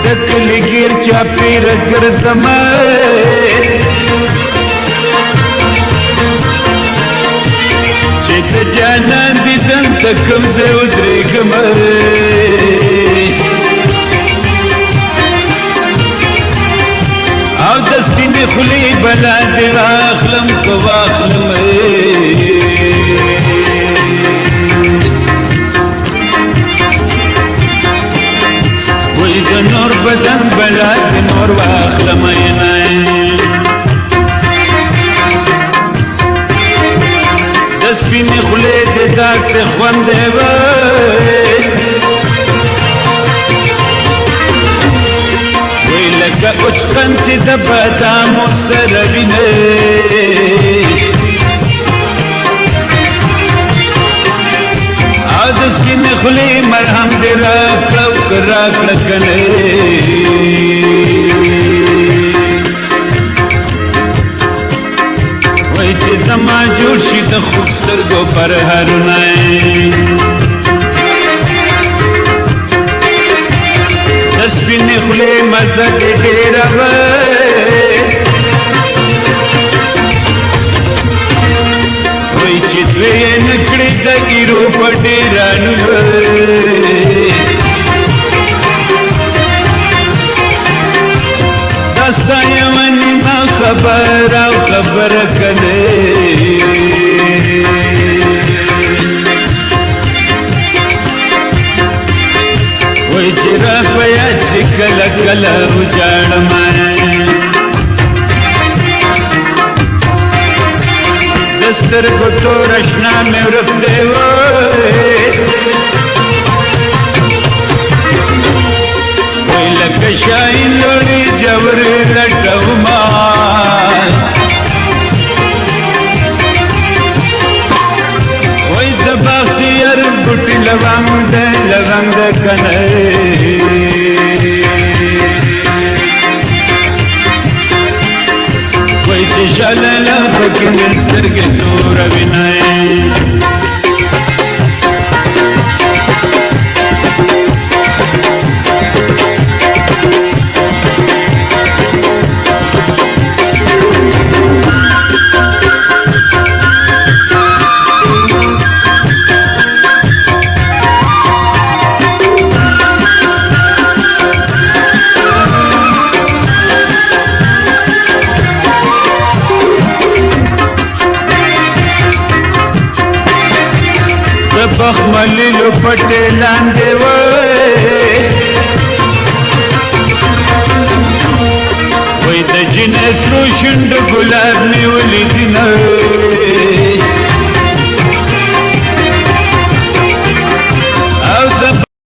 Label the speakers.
Speaker 1: دکلی گیر چاپیر گرزدما چه د جانان دیدن تکم زه ودرېږم او د سپینې خولې بلا دې واخلم که واخلم وای د نور بدن بلا دې نور واخلم د سپینې خولې دې داسې خوند دی لکه اچقن چې د بادامو سره وینه او د سپینې خولې مرهم دې راکړه او که راکړه کنه وای چې زما جوړ شي د خوږ سترګو پرهرونه سپینې خولې مزه دې ډېره وه وایي چې دوی یې نه کړې د ګیرو په ډېرانو دا ستا یوه نیمه خبره او خبره کنې وای چې را په یاد چې کله کله وژاړم د سترګو توره شنه مې ورک دی وای لکه شاهین لوړې جوړې لټومه وای د باغچیر بوټي لونګ دی لونګ دی کنه وای چې شلاله پکې مې سترګې توره وینه بخملیلو پټې لاندې وای د جنې سرو شونډو ګلاب مې